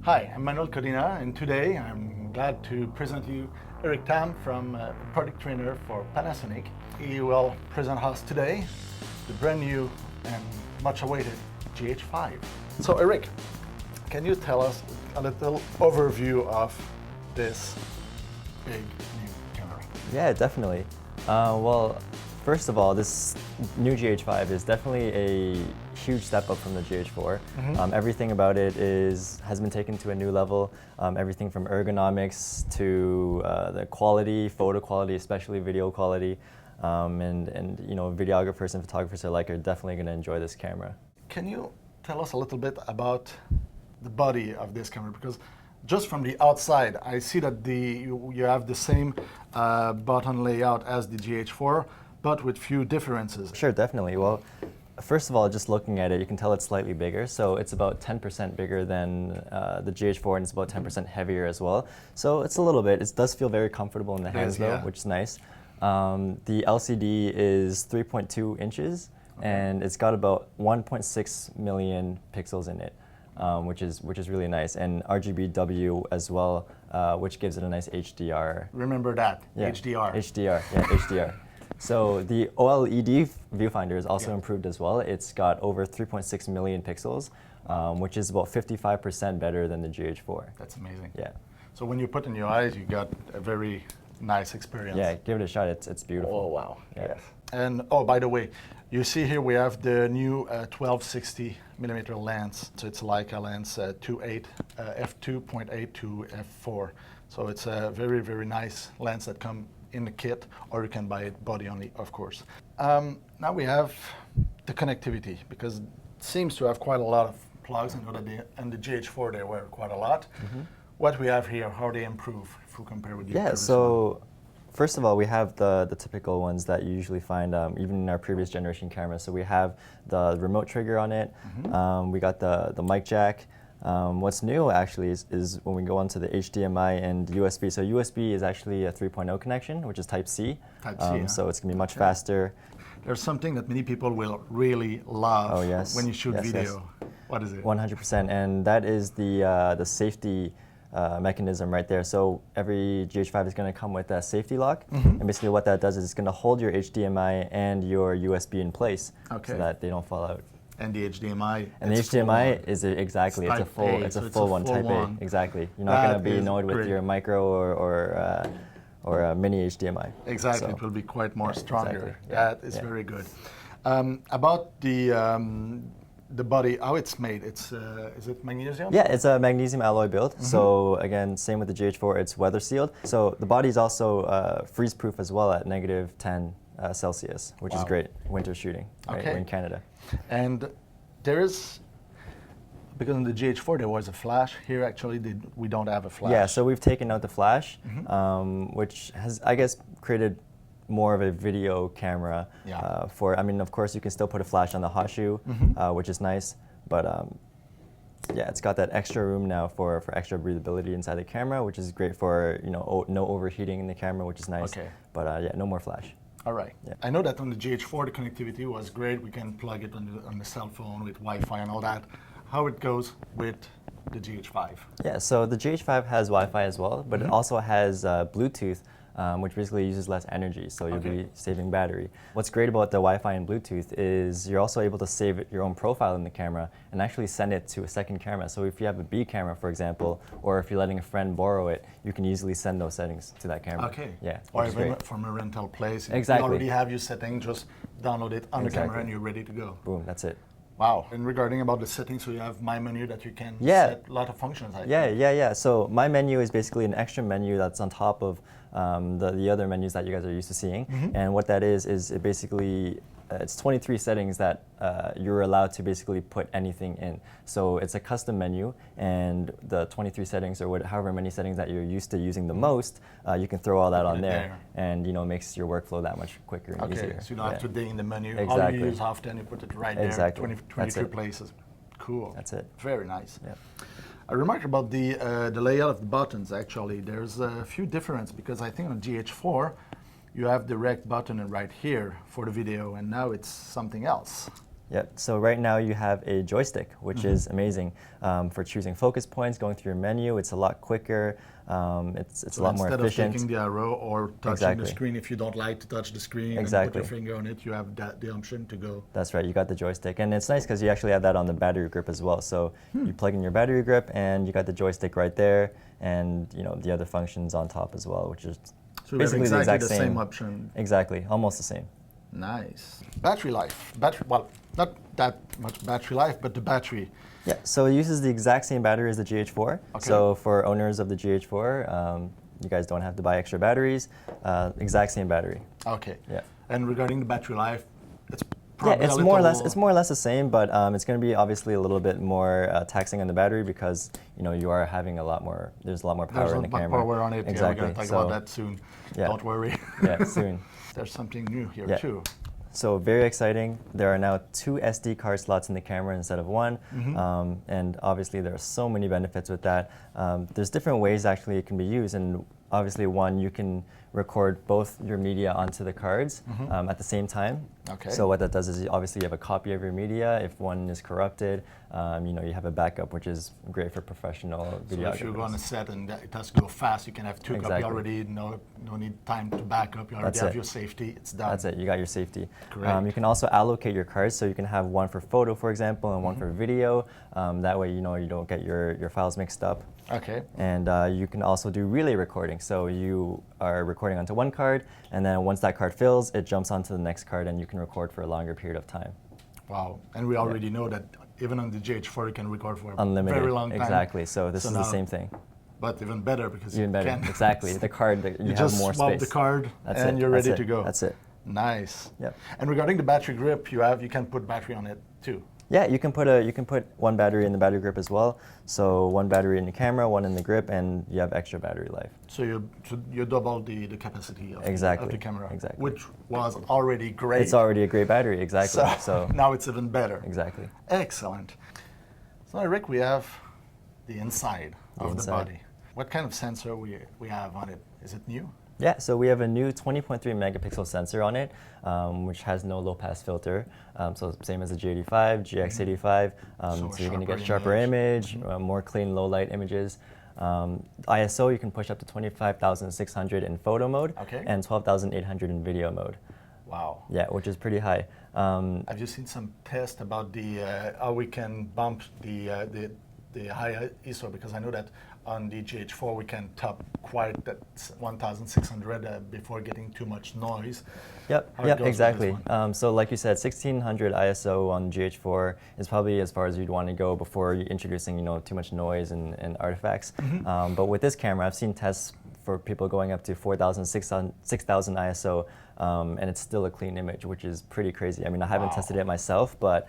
Hi, I'm Manuel Codina, and today I'm glad to present you Eric Tam from product trainer for Panasonic. He will present us today the brand new and much awaited GH5. So Eric, can you tell us a little overview of this big new camera? Yeah, definitely. Well, first of all, this new GH5 is definitely a huge step up from the GH4. Everything about it has been taken to a new level. Everything from ergonomics to the quality, photo quality, especially video quality, and you know, videographers and photographers alike are definitely going to enjoy this camera. Can you tell us a little bit about the body of this camera? Because just from the outside, I see that you have the same button layout as the GH4, but with few differences. Sure, definitely. Well, first of all, just looking at it, you can tell it's slightly bigger. So it's about 10% bigger than the GH4, and it's about 10% heavier as well. So it's a little bit. It does feel very comfortable in the hands, though, which is nice. The LCD is 3.2 inches, and it's got about 1.6 million pixels in it, which is really nice, and RGBW as well, which gives it a nice HDR. Remember that, yeah. HDR. HDR, yeah, HDR. So the OLED viewfinder is also improved as well. It's got over 3.6 million pixels, which is about 55% better than the GH4. That's amazing. Yeah. So when you put in your eyes, you got a very nice experience. Yeah, give it a shot. It's beautiful. Oh, wow. Yeah. Yes. And oh, by the way, you see here we have the new 1260 millimeter lens. So it's like a lens f2.8 to f4. So it's a very, very nice lens that comes in the kit, or you can buy it body only, of course. Now we have the connectivity, because it seems to have quite a lot of plugs. I know that and the GH4 there were quite a lot. What we have here, how they improve if we compare with the previous so first of all, we have the typical ones that you usually find even in our previous generation cameras. So we have the remote trigger on it. We got the mic jack. What's new actually is when we go onto the HDMI and USB. So USB is actually a 3.0 connection, which is Type C. Type C, yeah. So it's going to be much faster. There's something that many people will really love when you shoot video. What is it? 100%, and that is the safety mechanism right there. So every GH5 is going to come with a safety lock, and basically what that does is it's going to hold your HDMI and your USB in place so that they don't fall out. And the HDMI. And the HDMI is it's a full one, Type A. Exactly. You're not going to be annoyed with your micro or a mini HDMI. Exactly. So, it will be quite more stronger. Exactly. That is very good. About the body, how it's made, is it magnesium? Yeah, it's a magnesium alloy build. So again, same with the GH4, it's weather sealed. So the body is also freeze proof as well at -10 Celsius, which is great winter shooting. Right? We're in Canada. And there is, because in the GH4 there was a flash, here actually we don't have a flash. Yeah, so we've taken out the flash, which has, I guess, created more of a video camera I mean, of course you can still put a flash on the hot shoe, which is nice, but yeah, it's got that extra room now for extra breathability inside the camera, which is great for, you know, no overheating in the camera, which is nice. But yeah, no more flash. All right. Yeah. I know that on the GH4 the connectivity was great. We can plug it on the cell phone with Wi-Fi and all that. How it goes with the GH5? Yeah, so the GH5 has Wi-Fi as well, but it also has Bluetooth, which basically uses less energy, so you'll be saving battery. What's great about the Wi-Fi and Bluetooth is you're also able to save your own profile in the camera and actually send it to a second camera. So if you have a B camera, for example, or if you're letting a friend borrow it, you can easily send those settings to that camera. Yeah. Or even from a rental place. Exactly. If you already have your setting, just download it on the camera and you're ready to go. Boom, that's it. Wow. And regarding about the settings, so you have My Menu that you can set a lot of functions. Yeah. So My Menu is basically an extra menu that's on top of the other menus that you guys are used to seeing. And what that is it basically, it's 23 settings that you're allowed to basically put anything in. So it's a custom menu, and the 23 settings, or however many settings that you're used to using the most, you can throw all that on there, and it makes your workflow that much quicker and easier. So you don't have to dig in the menu. Exactly. All you use often, you put it right there, 23 places. Cool. That's it. Very nice. I remarked about the layout of the buttons, actually. There's a few differences, because I think on GH4, you have the rect button right here for the video, and now it's something else. Yep. So right now you have a joystick, which is amazing for choosing focus points, going through your menu. It's a lot quicker. It's a lot more efficient. Instead of taking the arrow or touching Exactly. the screen, if you don't like to touch the screen and Exactly. put your finger on it, you have the option to go. That's right. You got the joystick, and it's nice because you actually have that on the battery grip as well. So you plug in your battery grip, and you got the joystick right there, and the other functions on top as well, which is So basically we have exactly the exact the same same option. Exactly, almost the same. Nice. Battery life. Well, not that much battery life, but the battery. Yeah, so it uses the exact same battery as the GH4. Okay. So for owners of the GH4, you guys don't have to buy extra batteries. Exact same battery. Okay. Yeah. And regarding the battery life, it's Yeah, probably it's more or less the same, but it's going to be obviously a little bit more taxing on the battery because you are having there's a lot more power in the camera. There's a lot power on it. Exactly. Yeah, we're going to talk about that soon. Yeah. Don't worry. Yeah, soon. There's something new here Yeah. too. So very exciting. There are now 2 SD card slots in the camera instead of 1, and obviously there are so many benefits with that. There's different ways actually it can be used, and obviously one, you can record both your media onto the cards at the same time. Okay. So what that does is obviously you have a copy of your media. If one is corrupted, you have a backup, which is great for professional videographers. So if you go on a set and it has to go fast, you can have 2 Exactly. copies already. No need time to back up. You already have your safety. It's done. That's it. You got your safety. Great. You can also allocate your cards, so you can have one for photo, for example, and one for video. That way, you don't get your files mixed up. Okay. And you can also do relay recording. So you are recording onto one card, and then once that card fills, it jumps onto the next card, and you can record for a longer period of time. Wow. And we already know that even on the GH4, you can record for Unlimited. a very long time. Exactly. So this is the same thing. But even better because Even better. can Exactly. The card, you have just more swap space. the card That's and it. you're That's ready it. to go. That's it. Nice. Yep. And regarding the battery grip, you can put battery on it too. Yeah, you can put one battery in the battery grip as well. So one battery in the camera, one in the grip, and you have extra battery life. So you double the capacity of, Exactly. of the camera, Exactly. which was already great. It's already a great battery, exactly. So now it's even better. exactly. Excellent. So Eric, we have the inside of the body. What kind of sensor we have on it? Is it new? Yeah, so we have a new 20.3 megapixel sensor on it, which has no low-pass filter. So same as the G85, GX85. So you're going to get sharper image, more clean low-light images. ISO, you can push up to 25,600 in photo mode and 12,800 in video mode. Wow. Yeah, which is pretty high. Have you seen some tests about how we can bump the high ISO? Because I know that on the GH4 we can top quite that 1,600 before getting too much noise. Yep, exactly. So like you said, 1600 ISO on GH4 is probably as far as you'd want to go before you're introducing too much noise and artifacts. But with this camera, I've seen tests for people going up to 4,000, 6,000 ISO, and it's still a clean image, which is pretty crazy. I mean, I haven't tested it myself, but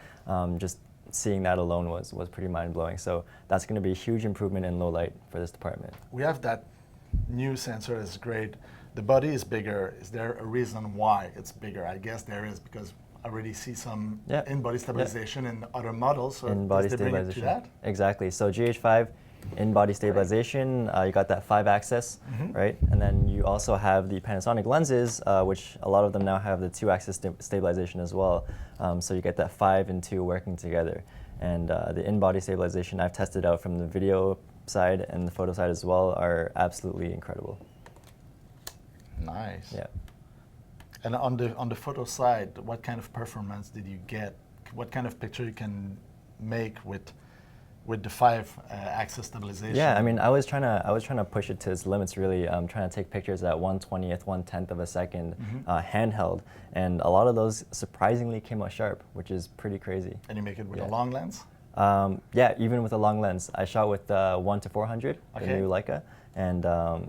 just seeing that alone was pretty mind-blowing. So that's going to be a huge improvement in low light for this department. We have that new sensor that's great. The body is bigger. Is there a reason why it's bigger? I guess there is, because I already see some in-body stabilization in other models. So in-body stabilization. Exactly. So GH5 in-body stabilization, you got that 5-axis, right? And then you also have the Panasonic lenses, which a lot of them now have the 2-axis stabilization as well. So you get that 5 and 2 working together. And the in-body stabilization I've tested out from the video side and the photo side as well are absolutely incredible. Nice. Yeah. And on the photo side, what kind of performance did you get? What kind of picture you can make with the 5-axis stabilization? Yeah, I mean, I was trying to push it to its limits. Really, trying to take pictures at 1/20th, 1/10th of a second, handheld, and a lot of those surprisingly came out sharp, which is pretty crazy. And you make it with a long lens? Yeah, even with a long lens. I shot with 1:400, the new Leica, and a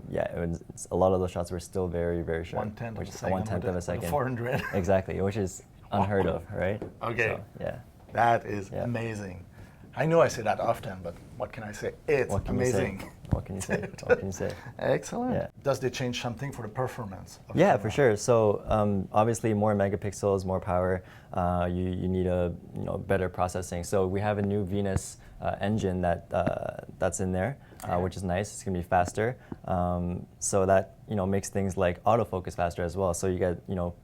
lot of those shots were still very, very sharp. 1/10 of a second. 1/10 of a second. 400. Exactly, which is unheard of, right? Okay. So, yeah. That is amazing. I know I say that often, but what can I say? It's amazing. What can you say? What can you say? Excellent. Yeah. Does they change something for the performance? Yeah, for sure. So obviously, more megapixels, more power. You need a better processing. So we have a new Venus engine that's in there, which is nice. It's gonna be faster. So that makes things like autofocus faster as well. So you get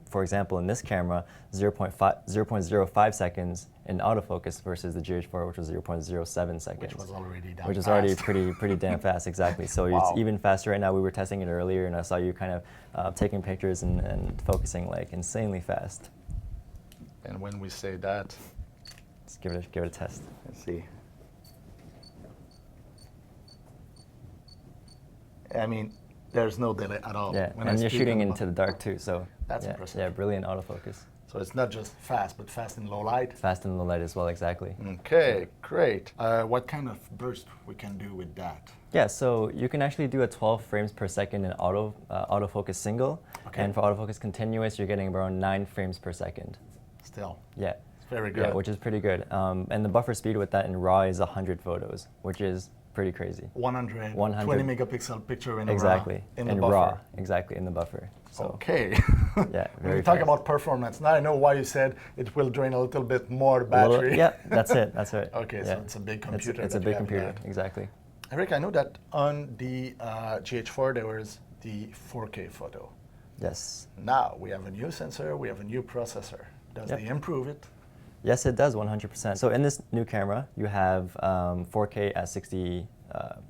for example, in this camera, 0.05 seconds in autofocus versus the GH4, which was 0.07 seconds. Which was already down Which is fast. already pretty damn fast, exactly. So Wow. it's even faster right now. We were testing it earlier, and I saw you kind of taking pictures and focusing like insanely fast. And when we say that, Let's give it a test. let's see. I mean, there's no delay at all. Yeah, when and I you're speak shooting on into the dark too, so That's yeah, impressive. Yeah, brilliant autofocus. So it's not just fast, but fast in low light. Fast in the light as well, exactly. Okay, great. What kind of burst we can do with that? Yeah, so you can actually do a 12 frames per second in autofocus single, Okay. and for autofocus continuous, you're getting around 9 frames per second. Still, Yeah. it's very good. Yeah, which is pretty good. And the buffer speed with that in RAW is 100 photos, which is pretty crazy. 120 100 megapixel picture in Exactly. RAW, in the in buffer. RAW, exactly, in the buffer. So Okay. yeah, When very you talk fast. about performance, now I know why you said it will drain a little bit more A little- battery. yeah, that's it. That's it. Okay, yeah. so it's a big computer. It's a that you big have in computer, that. exactly. Eric, I know that on the GH4 there was the 4K photo. Yes. Now we have a new sensor, we have a new processor. Does Yep. they improve it? Yes, it does, 100%. So in this new camera, you have 4K at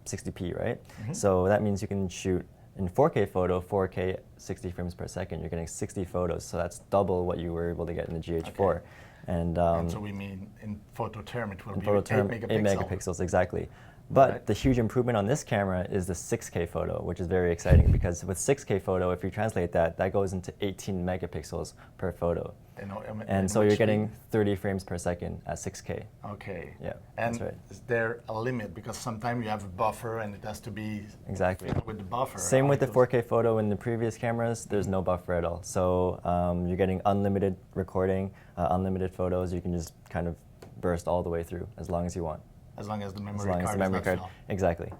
60p, right? Mm-hmm. So that means you can shoot in 4K photo, 4K 60 frames per second. You're getting 60 photos, so that's double what you were able to get in the GH4. Okay. And, And so we mean in photo term it will in be photo 8 term, megapixel. 8 megapixels, exactly. But Right. the huge improvement on this camera is the 6K photo, which is very exciting because with 6K photo, if you translate that, that goes into 18 megapixels per photo. You know, And so which you're getting speed? 30 frames per second at 6K. Okay. Yeah, And that's right. is there a limit? Because sometimes you have a buffer and it has to be Exactly. filled with the buffer. Same with the Because- 4K photo in the previous cameras, there's no buffer at all. So you're getting unlimited recording, unlimited photos. You can just kind of burst all the way through as long as you want. As long as the memory As long card as the memory is card, not filled. exactly.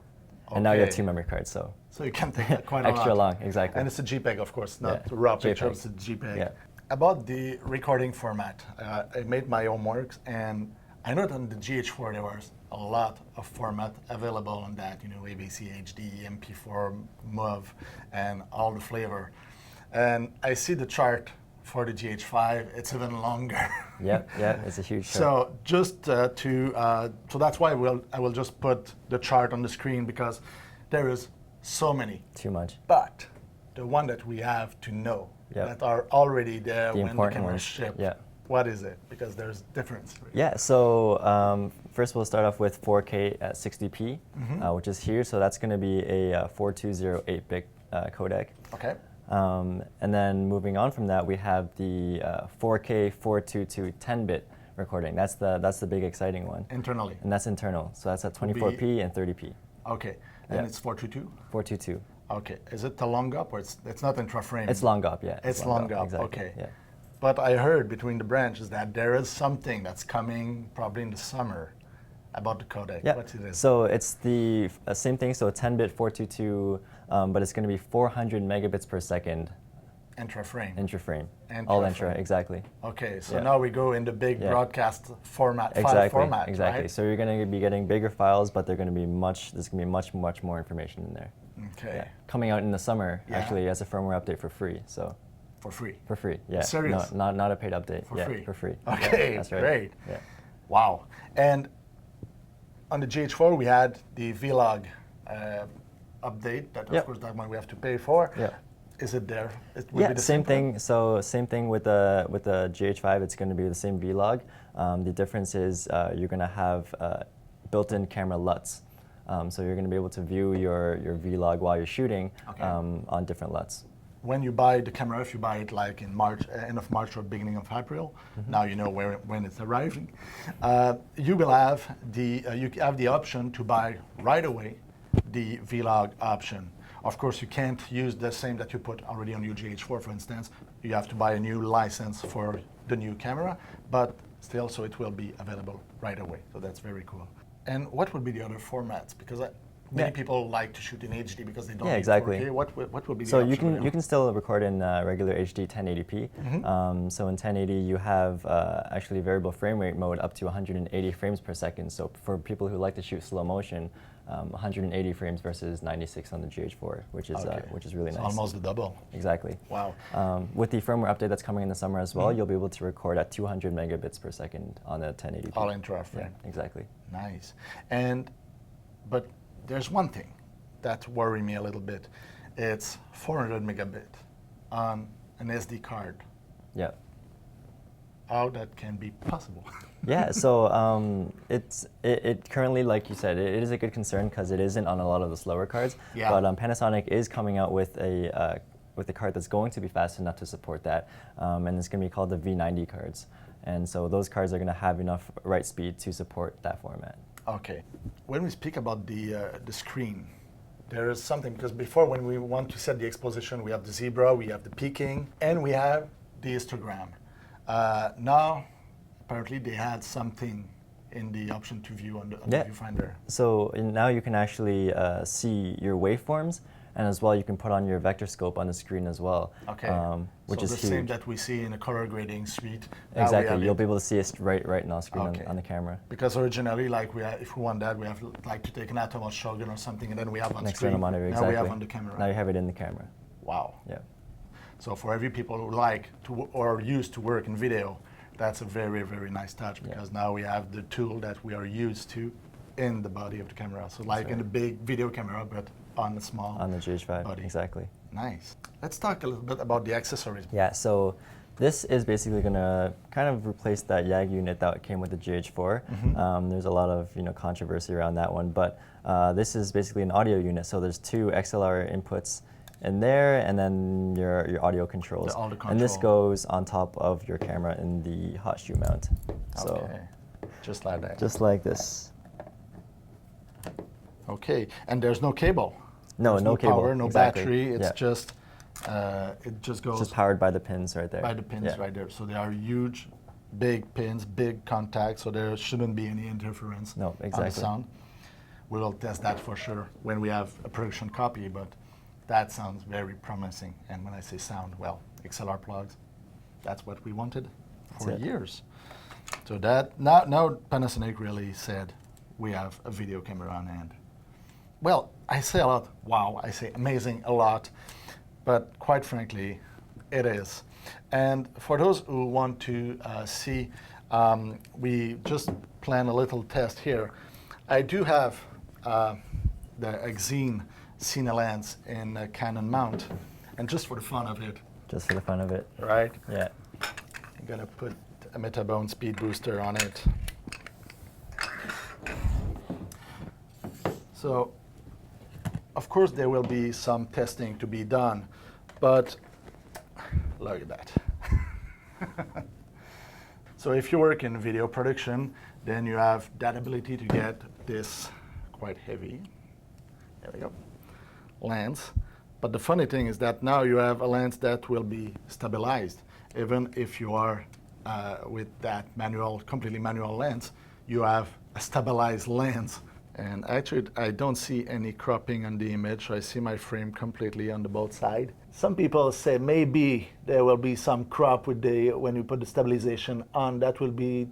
And now you have Okay. 2 memory cards, so So you can take quite a lot. extra long, exactly. And it's a JPEG, of course, not Yeah, a raw JPEG. picture, it's a JPEG. Yeah. About the recording format, I made my homework, and I know that on the GH4 there was a lot of format available on that, you know, ABC, HD, MP4, MOV, and all the flavor. And I see the chart for the GH5, it's even longer. Yeah, it's a huge chart. So just so that's why I will just put the chart on the screen because there is so many. Too much. But the one that we have to know Yep. that are already there The when the important camera ones, shipped. yeah. What is it? Because there's difference. Right? Yeah, so first we'll start off with 4K at 60p, which is here. So that's going to be a 4208-bit codec. Okay. And then moving on from that, we have the 4K 422 10-bit recording. That's the big exciting one. Internally. And that's internal. So that's at Will be- 24p and 30p. Okay. And Yeah. it's 422? 422. Okay. Is it the long up or it's not intra-frame? It's long up, yeah. It's long up, exactly. okay. Yeah. But I heard between the branches that there is something that's coming probably in the summer about the codec. Yeah. What it is? So it's the same thing. So 10-bit 422, but it's going to be 400 megabits per second Intra-frame. intra-frame. All intra, Intra-frame. exactly. Okay, so Yeah. now we go in the big Yeah. broadcast format, file Exactly. format, Exactly. right? So you're going to be getting bigger files, but they're going to be there's going to be much more information in there. Okay, Yeah. Coming out in the summer, Yeah. actually, as a firmware update for free. So for free. for free, yeah. Serious? No, not a paid update. For yeah, free? For free. Okay, Yeah, that's right. great. Yeah. Wow. And on the GH4, we had the vlog update that, of Yep. course, that one we have to pay for. Yeah. Is it there? It will Yeah, be the same thing? thing. So same thing with the GH5. It's going to be the same vlog. The difference is you're going to have built-in camera LUTs. So you're going to be able to view your vlog while you're shooting Okay. on different LUTs. When you buy the camera, if you buy it like in March, end of March or beginning of April, now you know when it's arriving. You will have the option to buy right away the vlog option. Of course, you can't use the same that you put already on your GH4, for instance. You have to buy a new license for the new camera, but still, so it will be available right away. So that's very cool. And what would be the other formats? Because many Yeah. people like to shoot in HD because they don't Yeah, need exactly. 4K. What will be the So option? you right now? can still record in regular HD 1080p. So in 1080 you have actually variable frame rate mode up to 180 frames per second. So for people who like to shoot slow motion, 180 frames versus 96 on the GH4, which is really It's nice. almost the double. Exactly. Wow. With the firmware update that's coming in the summer as well, you'll be able to record at 200 megabits per second on a 1080p. All intra-frame. Yeah, exactly. Nice. But there's one thing that worries me a little bit. It's 400 megabit on an SD card. Yeah. How that can be possible? Yeah, so it currently, like you said, it is a good concern because it isn't on a lot of the slower cards. Yeah. But Panasonic is coming out with a card that's going to be fast enough to support that, and it's going to be called the V90 cards. And so those cards are going to have enough write speed to support that format. Okay. When we speak about the screen, there is something, because before when we want to set the exposition, we have the zebra, we have the peaking, and we have the histogram. Now, apparently they had something in the option to view on the viewfinder. So now you can actually see your waveforms, and as well you can put on your vector scope on the screen as well. Okay. Which so is the huge. same that we see in a color grading suite. Exactly. You'll be able to see it right on screen Okay. on the camera. Because originally, like if we want that, we have like to take an atom or shotgun or something, and then we have on An screen. external monitor, Now exactly. we have on the camera. Now you have it in the camera. Wow. Yeah. So for every people who like to or used to work in video, that's a very, very nice touch, because now we have the tool that we are used to in the body of the camera. So like in a big video camera, but on the small on the GH5 body. Exactly. Nice. Let's talk a little bit about the accessories. Yeah, so this is basically going to kind of replace that YAG unit that came with the GH4. There's a lot of controversy around that one, but this is basically an audio unit. So there's two XLR inputs in there, and then your audio controls. The audio And this control. goes on top of your camera in the hot shoe mount. So Okay. Just like that. just like this. Okay. And there's no cable. No, There's no cable. power, no Exactly. battery. It's Yeah. just it just goes Just powered by the pins right there. by the pins Yeah. right there. So they are huge, big pins, big contacts. So there shouldn't be any interference No, on the exactly. sound. We will test that for sure when we have a production copy, but that sounds very promising. And when I say sound, well, XLR plugs, that's what we wanted for That's it. years. So that now Panasonic really said we have a video camera on hand. Well, I say a lot, wow, I say amazing a lot, but quite frankly, it is. And for those who want to see, we just plan a little test here. I do have the Xene Cine lens in a Canon mount, and just for the fun of it, Just for the fun of it. right? Yeah. I'm gonna put a Metabone speed booster on it. So, of course, there will be some testing to be done, but look at that. So if you work in video production, then you have that ability to get this quite heavy, there we go, lens. But the funny thing is that now you have a lens that will be stabilized. Even if you are with that completely manual lens, you have a stabilized lens. And actually, I don't see any cropping on the image. I see my frame completely on the both sides. Some people say maybe there will be some crop with when you put the stabilization on. We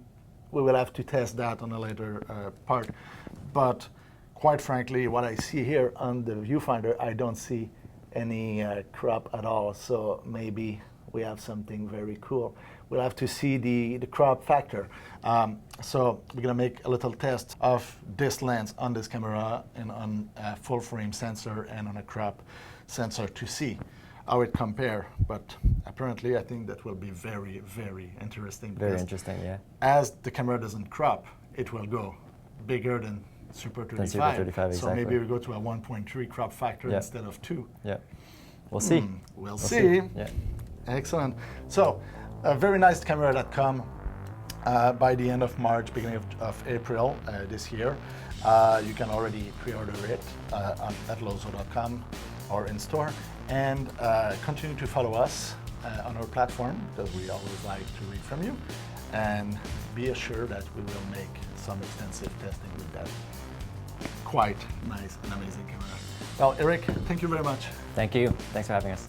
will have to test that on a later part. But quite frankly, what I see here on the viewfinder, I don't see any crop at all. So maybe we have something very cool. We'll have to see the crop factor. So we're gonna make a little test of this lens on this camera and on a full frame sensor and on a crop sensor to see how it compare. But apparently I think that will be very, very interesting. Very interesting, yeah. As the camera doesn't crop, it will go bigger than Super 35. Than Super 35, so exactly. maybe we go to a 1.3 crop factor instead of 2. Yeah. We'll see. We'll see. Yeah. Excellent. So, a very nice camera that come by the end of March, beginning of April this year. You can already pre-order it at Lozeau.com or in store. And continue to follow us on our platform, because we always like to read from you. And be assured that we will make some extensive testing with that quite nice and amazing camera. Well, Eric, thank you very much. Thank you. Thanks for having us.